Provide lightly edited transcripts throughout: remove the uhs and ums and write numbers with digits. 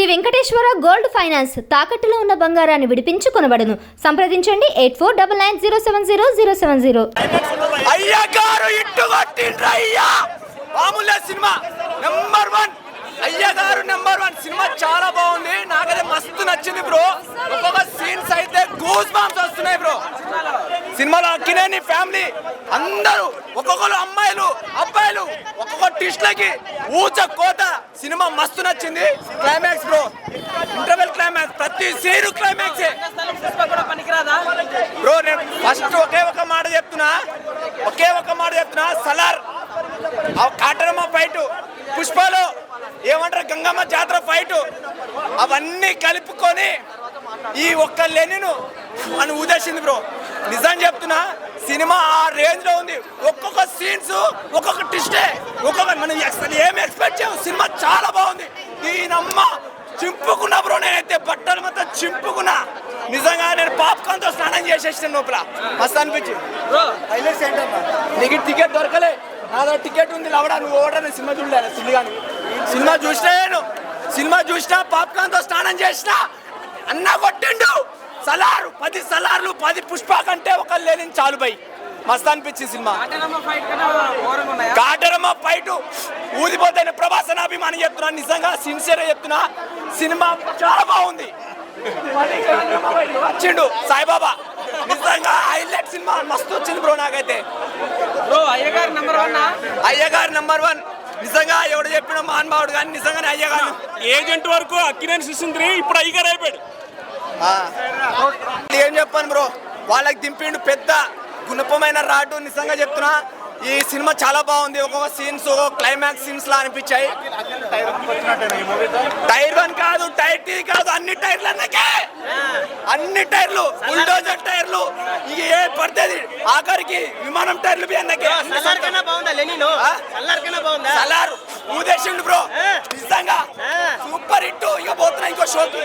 Shri Venkateswara gold finance తాకట్టులో ఉన్న బంగారాన్ని విడిపించి కొనబడును. సంప్రదించండి 8499070070. అయ్యగారు ఇట్టుగొట్టిండ్రయ్యా మామూలు సినిమా నెంబర్ 1. అయ్యగారు నెంబర్ 1 సినిమా చాలా బాగుంది. నాకైతే మస్తు నచ్చింది బ్రో. ఒక్కొక్క సీన్స్ అయితే గూస్ బంప్స్ వస్తున్నాయి బ్రో. సినిమాలో అక్కినేని ఫ్యామిలీ అందరూ ఒక్కొక్కరు అమ్మాయిలు అబ్బాయిలు ఒక్కొక్క ట్విస్ట్లకి ఊచ కోత. సినిమా మస్తు నచ్చింది. క్లైమాక్స్ బ్రో, ఇంటర్వెల్ క్లైమాక్స్, ప్రతి సీను క్లైమాక్స్ బ్రో. నేను ఫస్ట్ ఒకే ఒక మాట చెప్తున్నా సలార్ కాటరమ్మ ఫైట్, పుష్పలో ఏమంటారు గంగమ్మ జాతర ఫైట్, అవన్నీ కలుపుకొని ఈ ఒక్క లెనిను అని ఊదేసింది బ్రో. నిజం చెప్తున్నా, సినిమా ఆ రేంజ్ లో ఉంది. ఒక్కొక్క సీన్స్ ఒక్కొక్క ట్విస్టే, ఒక్కొక్క మనం ఏం ఎక్స్పెక్ట్ చేయము. సినిమా చాలా బాగుంది. దీనమ్మ చింపుకున్నా బ్రో. నేనైతే బట్టలు మొత్తం చింపుకున్నా. నిజంగా నేను పాప్కార్న్ తో స్నానం చేసేసాను లోపల. మస్తు అనిపించింది. నీకు టికెట్ దొరకలే, నాదో టికెట్ ఉంది లవడా. నువ్వు ఓడరా, సినిమా చూడలే. సినిమా చూసినా పాప్కార్న్ తో స్నానం చేసినా అన్న కొట్టిండు. 10 సలార్లు 10 పుష్ప కంటే ఒక లేని చాలు బై. మస్తు అనిపించింది సినిమా. కాటరమ్మ ఫైట్ ఊదిపోతాయి. ప్రభాస్ అనే అభిమాని చెప్తున్నా, నిజంగా సిన్సియర్ చెప్తున్నా. సినిమా చాలా బాగుంది. వచ్చిండు సాయిబాబా, నిజంగా హైలైట్ సినిమా. మస్తు వచ్చింది బ్రో. నాకైతే అయ్యగారు నెంబర్ 1. నిజంగా ఎవడు చెప్పిన మహానుభావుడు కానీ నిజంగానే అయ్యగారు. ఏజెంట్ వరకు అక్కినేని సుశీంద్రి ఇప్పుడు అయ్యగారు అయిపోయాడు. ఏం చెప్పాను బ్రో, వాళ్ళకి దింపిండు పెద్ద గుణపమైన రాడు. నిజంగా చెప్తున్నా, ఈ సినిమా చాలా బాగుంది. ఒక్కొక్క సీన్స్ క్లైమాక్స్ సీన్స్ లా అనిపించాయి. టైర్ 1 కాదు, టైర్ 2 కాదు, అన్ని టైర్లు బుల్డోజర్ టైర్లు. ఇక ఏ పడుతుంది ఆఖరికి విమానం టైర్లు సలార్ ఊదేసిండు బ్రో. నిజంగా సూపర్ హిట్. ఇక పోతున్నా ఇంకో షోకి.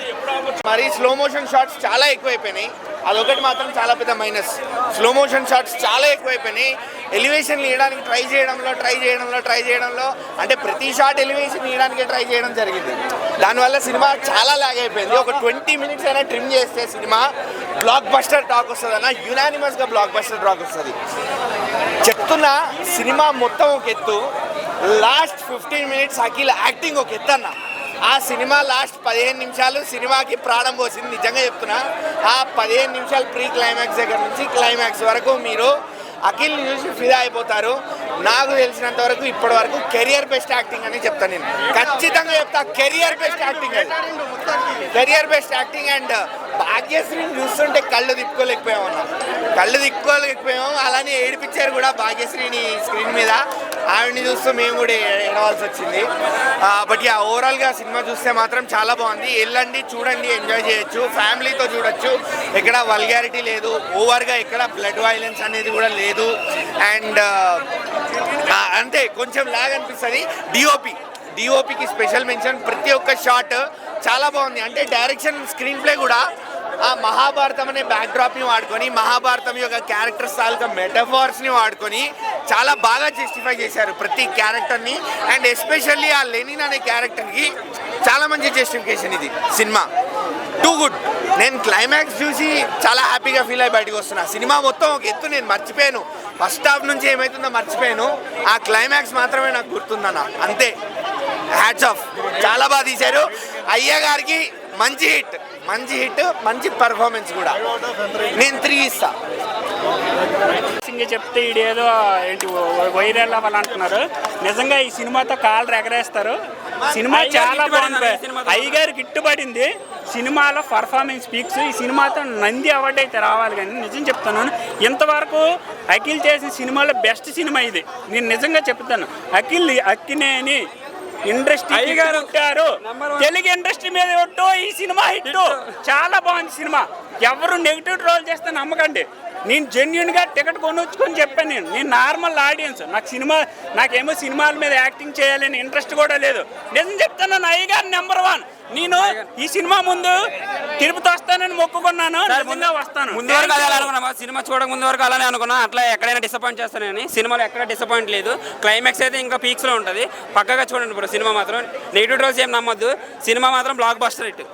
మరి స్లో మోషన్ షాట్స్ చాలా ఎక్కువైపోయినాయి. అదొకటి మాత్రం చాలా పెద్ద మైనస్. స్లో మోషన్ షాట్స్ చాలా ఎక్కువైపోయినాయి. ఎలివేషన్ ఇవ్వడానికి ట్రై చేయడంలో అంటే ప్రతి షాట్ ఎలివేషన్ ఇవ్వడానికి ట్రై చేయడం జరిగింది. దానివల్ల సినిమా చాలా లాగ్ అయిపోయింది. ఒక 20 మినిట్స్ అయినా ట్రిమ్ చేస్తే సినిమా బ్లాక్ బస్టర్ టాక్ వస్తుంది అన్న. యునానిమస్గా బ్లాక్ బస్టర్ టాక్ వస్తుంది. చెప్తున్నా, సినిమా మొత్తం ఒక ఎత్తు, లాస్ట్ 15 మినిట్స్ అఖిల్ యాక్టింగ్ ఒక ఎత్తు అన్న. ఆ సినిమా లాస్ట్ 15 నిమిషాలు సినిమాకి ప్రాణం పోసింది. నిజంగా చెప్తున్నా, ఆ 15 నిమిషాలు ప్రీ క్లైమాక్స్ దగ్గర నుంచి క్లైమాక్స్ వరకు మీరు అఖిల్ని చూసి ఫిదా అయిపోతారు. నాకు తెలిసినంత వరకు ఇప్పటి వరకు కెరియర్ బెస్ట్ యాక్టింగ్ అని చెప్తాను. నేను ఖచ్చితంగా చెప్తా, కెరియర్ బెస్ట్ యాక్టింగ్. అండ్ భాగ్యశ్రీని చూస్తుంటే కళ్ళు తిప్పుకోలేకపోయాం. అలానే ఏడిపించారు కూడా భాగ్యశ్రీని స్క్రీన్ మీద. ఆవిడని చూస్తూ మేము కూడా ఏడవాల్సి వచ్చింది. బట్ ఓవరాల్గా సినిమా చూస్తే మాత్రం చాలా బాగుంది. వెళ్ళండి, చూడండి, ఎంజాయ్ చేయొచ్చు. ఫ్యామిలీతో చూడొచ్చు. ఎక్కడ వల్గారిటీ లేదు, ఓవర్గా ఎక్కడ బ్లడ్ వైలెన్స్ అనేది కూడా లేదు. అండ్ అంతే కొంచెం లాగ్ అనిపిస్తుంది. డిఓపికి స్పెషల్ మెన్షన్. ప్రతి ఒక్క షాట్ చాలా బాగుంది. అంటే డైరెక్షన్, స్క్రీన్ ప్లే కూడా ఆ మహాభారతం అనే బ్యాక్డ్రాప్ని వాడుకొని, మహాభారతం యొక్క క్యారెక్టర్స్ తాలూకా మెటఫార్స్ని వాడుకొని చాలా బాగా జస్టిఫై చేశారు ప్రతి క్యారెక్టర్ని. అండ్ ఎస్పెషల్లీ ఆ లెనిన్ అనే క్యారెక్టర్కి చాలా మంచి జస్టిఫికేషన్ ఇది సినిమా. Too good. నేను క్లైమాక్స్ చూసి చాలా హ్యాపీగా ఫీల్ అయ్యి బయటకు వస్తున్నా. సినిమా మొత్తం ఒక ఎత్తు. నేను మర్చిపోయాను, ఫస్ట్ హాఫ్ నుంచి ఏమవుతుందో మర్చిపోయాను. ఆ క్లైమాక్స్ మాత్రమే నాకు గుర్తుందన్న. అంతే. Hats off. చాలా బాగా తీశారు. అయ్యగారికి మంచి హిట్, మంచి పర్ఫార్మెన్స్ కూడా. నేను 3 ఇస్తా. చెప్తే ఇదేదో ఏంటి వైరల్ అవ్వాలంటున్నారు. నిజంగా ఈ సినిమాతో కాళ్ళు ఎగరేస్తారు. సినిమా చాలా బాగుంది. అయ్యగారికి ఇట్టుబడింది. సినిమాలో పర్ఫార్మెన్స్ స్పీక్స్. ఈ సినిమాతో నంది అవార్డు అయితే రావాలి. కానీ నిజం చెప్తాను, ఇంతవరకు అఖిల్ చేసిన సినిమాలో బెస్ట్ సినిమా ఇది. నేను నిజంగా చెప్తాను. అక్కినేని ఇండస్ట్రీ పుట్టారు. తెలుగు ఇండస్ట్రీ మీద ఒట్టు ఈ సినిమా హిట్. చాలా బాగుంది సినిమా. ఎవరు నెగిటివ్ ట్రోల్ చేస్తే నమ్మకండి. నేను జెన్యున్గా టికెట్ కొనుక్కొని చెప్పాను. నేను నార్మల్ ఆడియన్స్, నాకేమో సినిమాల మీద యాక్టింగ్ చేయాలని ఇంట్రెస్ట్ కూడా లేదు. నిజం చెప్తాను, అయ్యగారు నెంబర్ 1. నేను ఈ సినిమా ముందు తిరుపతి వస్తానని మొక్కుకున్నాను, నిజంగా వస్తాను. ముందు వరకు అదే అనుకున్నా, సినిమా చూడక ముందు వరకు అలానే అనుకున్నా. అట్లా ఎక్కడైనా డిసప్పాయింట్ చేస్తానని, సినిమాలో ఎక్కడ డిసప్పాయింట్ లేదు. క్లైమాక్స్ అయితే ఇంకా పీక్స్లో ఉంటుంది. పక్కగా చూడండి బ్రో. సినిమా మాత్రం నెగిటివ్ రోజు ఏం నమ్మద్దు. సినిమా మాత్రం బ్లాక్ బస్టర్ హిట్.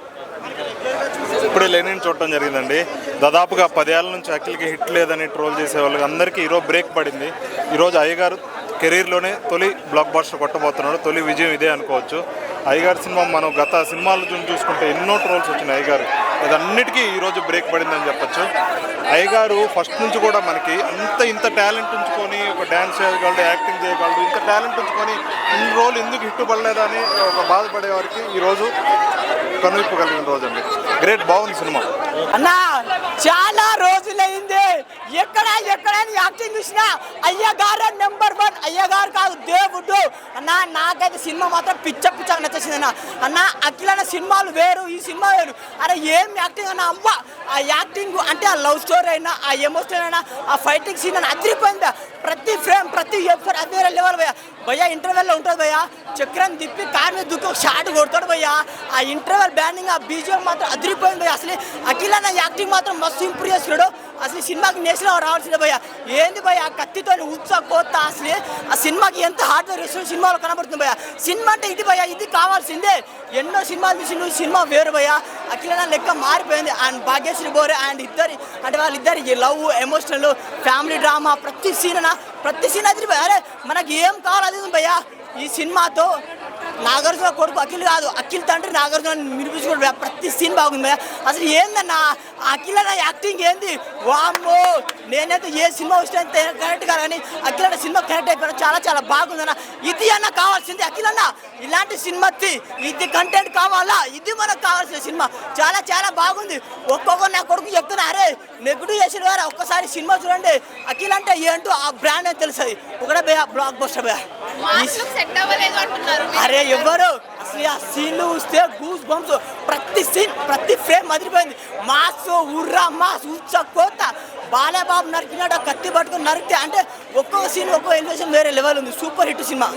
ఇప్పుడే లెనిన్ చూడటం జరిగిందండి. దాదాపుగా 10 ఏళ్ళ నుంచి అఖిల్కి హిట్ లేదని ట్రోల్ చేసే వాళ్ళకి అందరికీ ఈరోజు బ్రేక్ పడింది. ఈరోజు అయ్యగారు కెరీర్లోనే తొలి బ్లాక్ బస్టర్ కొట్టబోతున్నాడు. తొలి విజయం ఇదే అనుకోవచ్చు. అయ్యగారు సినిమా మనం గత సినిమాలు చూసుకుంటే ఎన్నో ట్రోల్స్ వచ్చినాయి అయ్యగారు. అదన్నిటికీ ఈరోజు బ్రేక్ పడిందని చెప్పచ్చు. అయ్యగారు ఫస్ట్ నుంచి కూడా మనకి ఇంత టాలెంట్ ఉంచుకొని ఒక డ్యాన్స్ చేయగలడు, యాక్టింగ్ చేయగలడు, ఇంత టాలెంట్ ఉంచుకొని ఇన్ని రోజులు ఎందుకు హిట్ పడలేదని ఒక బాధపడే వారికి ఈరోజు కనువిప్పు కలిగిన రోజు అండి. గ్రేట్, బాగుంది సినిమా అన్నా. చాలా రోజులైంది ఎక్కడ యాక్టింగ్ చూసినా అయ్యగారు నెంబర్ 1. అయ్యగారు కాదు, దేవుడు అన్నా. నాకైతే సినిమా మాత్రం పిచ్చగా నచ్చేసింది అన్న. అఖిల్ అన్న సినిమాలు వేరు, ఈ సినిమా వేరు. అరే ఏం యాక్టింగ్ అన్న, అవ్వ. ఆ యాక్టింగ్ అంటే ఆ లవ్ స్టోరీ అయినా, ఆ ఎమోషన్ అయినా, ఆ ఫైటింగ్ సీన్ అని అదిరిపోయింది. ప్రతి ఫ్రేమ్, ప్రతి ఎపిసోడ్ అదే లెవెల్ భయ్యా. ఇంటర్వెల్లో ఉంటుంది భయ్యా, చక్రం తిప్పి కార్ మీద దుక్కి ఒక షాట్ కొడతాడు భయ్యా. ఆ ఇంటర్వెల్ బ్యానింగ్, ఆ బీజిఎం మాత్రం అదిరిపోయింది భయ్యా. అసలు అఖిల్ అన్న యాక్టింగ్ మాత్రం మస్తు ఇంప్రూవ్ చేస్తున్నాడు. అసలు సినిమాకి నేషనల్ రావాల్సిందే భయ్యా. ఏంది భయ్యా కత్తితో ఉత్సాహపోతా. అసలు ఆ సినిమాకి ఎంత హార్డ్ వర్క్ చేస్తున్న సినిమాలో కనబడుతుంది భయ్యా. సినిమా అంటే ఇది భయ్యా, ఇది కావాల్సిందే. ఎన్నో సినిమాలు తీసి సినిమా వేరు భయ్యా. అఖిల్ అన్న లెక్క మారిపోయింది. అండ్ భాగ్యశ్రీ బోరే అండ్ ఇద్దరి అంటే వాళ్ళిద్దరి లవ్, ఎమోషనల్, ఫ్యామిలీ డ్రామా, ప్రతి సీన్ అదిరిపోయా. అరే మనకి ఏం కావాలి అది భయ్యా. ఈ సినిమాతో నాగార్జున కొడుకు అఖిల్ కాదు, అఖిల్ తండ్రి నాగార్జున నిరూపించుకోవడం ప్రతి సీన్ బాగుంది భయ్యా. అసలు ఏందన్నా అఖిల్ అన్న యాక్టింగ్ ఏంది, వామ్మో. నేనైతే ఏ సినిమా వచ్చినా కరెక్ట్ కాదు కానీ అఖిల్ అన్న సినిమా కరెక్ట్ అయిపోయినా చాలా బాగుందన్న. ఇది అన్న కావాల్సింది అఖిల్ అన్న. ఇలాంటి సినిమా ఇది కంటెంట్ కావాలా, ఇది మనకు కావాల్సిన సినిమా. చాలా బాగుంది. ఒక్కొక్కరు నా కొడుకు చెప్తున్నా, అరే నెగిటివ్ చేసిన వారు ఒక్కసారి సినిమా చూడండి. అఖిల్ అంటే ఏంటో ఆ బ్రాండ్ అని తెలుస్తుంది. ఒకటే భయ్యా బ్లాక్ బస్టర్ భయ్యా. అరే ఎవరు అసలు ఆ సీన్లు చూస్తే గూస్ బంప్స్. ప్రతి సీన్, ప్రతి ఫ్రేమ్ అదిరిపోయింది. మాస్, ఉర్రా మాస్, కోత. బాలబాబు నరికినాడు, కత్తి పట్టుకుని నరికితే అంటే ఒక్కొక్క సీన్ ఒక్కొక్క ఎలివేషన్ వేరే లెవెల్ ఉంది. Super hit cinema.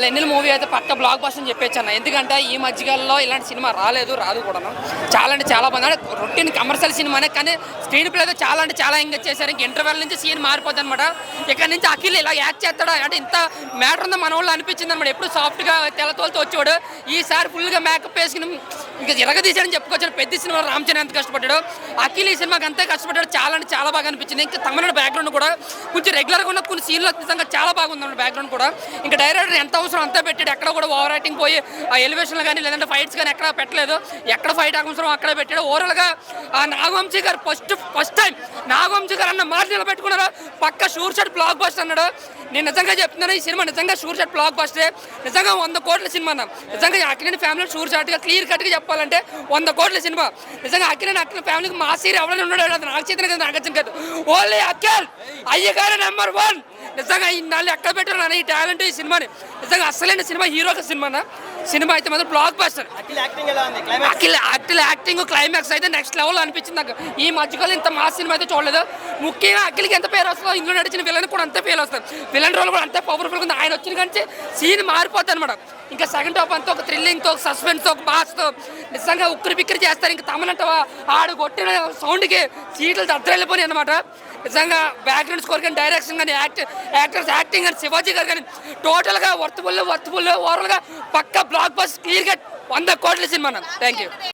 Lenin movie అయితే పక్క బ్లాక్ బస్టర్ అని చెప్పొచ్చు అన్న. ఎందుకంటే ఈ మధ్యకాలంలో ఇలాంటి సినిమా రాదు కూడాను. చాలా బాగుంది. అంటే రొటీన్ కమర్షియల్ సినిమానే, కానీ స్క్రీన్ ప్లే అయితే చాలా ఎంగేజ్ చేశారు. ఇంక ఇంటర్వెల్ నుంచి సీన్ మారిపోద్ది అనమాట. ఇక్కడ నుంచి అఖిల్ ఇలా యాక్ట్ చేస్తాడా అంటే ఇంత మ్యాటర్ ఉందో మన వాళ్ళు అనిపించింది అనమాట. ఎప్పుడు సాఫ్ట్గా తెల్లతోలతో వచ్చేవాడు, ఈసారి ఫుల్గా మేకప్ వేసుకుని ఇంకా ఇరగదీశాడని చెప్పుకోవచ్చు. పెద్ద సినిమా రామ్ చరణ్ ఎంత కష్టపడ్డాడు, అఖిల్ ఈ సినిమాకి అంతే కష్టపడ్డాడు. చాలా బాగా అనిపించింది. ఇంకా తమిళ బ్యాక్గ్రౌండ్ కూడా కొంచెం రెగ్యులర్గా ఉన్న కొన్ని సీన్లు నిజంగా చాలా బాగుంది అన్నమాట. బ్యాక్గ్రౌండ్ కూడా ఇంకా డైరెక్టర్ ఎంత అవసరం అంతా పెట్టాడు. ఎక్కడ కూడా ఓవర్ యాక్టింగ్ పోయి ఆ ఎలివేషన్లు కానీ లేదంటే ఫైట్స్ కానీ ఎక్కడ పెట్టలేదు. ఎక్కడ ఫైట్ అవసరం అక్కడ పెట్టాడు. ఓవరాల్గా ఆ నాగవంశీ గారు ఫస్ట్ టైం నాగవంశీ గారు అన్న మాట నిలబెట్టుకున్నారు. పక్క షూర్ షాట్ బ్లాక్ బస్టర్ అన్నాడు. నేను నిజంగా చెప్తున్నాను, ఈ సినిమా నిజంగా షూర్ షాట్ బ్లాక్ బస్టరే. నిజంగా 100 కోట్ల సినిమా అన్న. నిజంగా అఖిలేని ఫ్యామిలీ షూర్ షాట్గా క్లియర్ కట్గా చెప్పాలంటే 100 కోట్ల సినిమా. నిజంగా అఖిల్ ఫ్యామిలీకి మా సీరి ఎవరైనా ఉన్నాడు, అది నాకు చేతనే కదా, నాగార్జున గారు. ఓన్లీ అఖిల్ అయ్యగారు నెంబర్ 1. నిజంగా ఈ నాళ్ళు ఎక్కడ పెట్టారు ఈ టాలెంట్ ఈ సినిమాని. నిజంగా అసలైన సినిమా హీరోకి సినిమా అయితే మాత్రం block buster. Akhil acting climax అయితే నెక్స్ట్ లెవెల్ అనిపించింది నాకు. ఈ మధ్యకాలం ఇంత మా సినిమా అయితే చూడలేదు. ముఖ్యంగా అఖిల్కి ఎంత పేరు వస్తుందో ఇందులో నడిచిన విలన్ కూడా అంతే పేరు వస్తుంది. విలన్ రోల్ కూడా అంతే పవర్ఫుల్గా ఉంది. ఆయన వచ్చిన కానీ సీన్ మారిపోతుంది అనమాట. ఇంకా సెకండ్ హాఫ్ అంతా ఒక థ్రిల్లింగ్తో, ఒక సస్పెన్స్తో, ఒక బాస్తో నిజంగా ఉక్కిరి బిక్కిరి చేస్తారు. ఇంకా తమనంటవా ఆడు కొట్టిన సౌండ్కి సీట్లు దద్దరెళ్ళిపోయి అనమాట. నిజంగా బ్యాక్గ్రౌండ్ స్కోర్ కానీ, డైరెక్షన్ కానీ, యాక్టర్స్ యాక్టింగ్ కానీ, శివాజీ గారు కానీ టోటల్గా వర్త్ఫుల్ ఓవరాల్గా పక్క బ్లాక్ బస్టర్ క్లియర్గా 100 కోట్ల సినిమా. Thank you.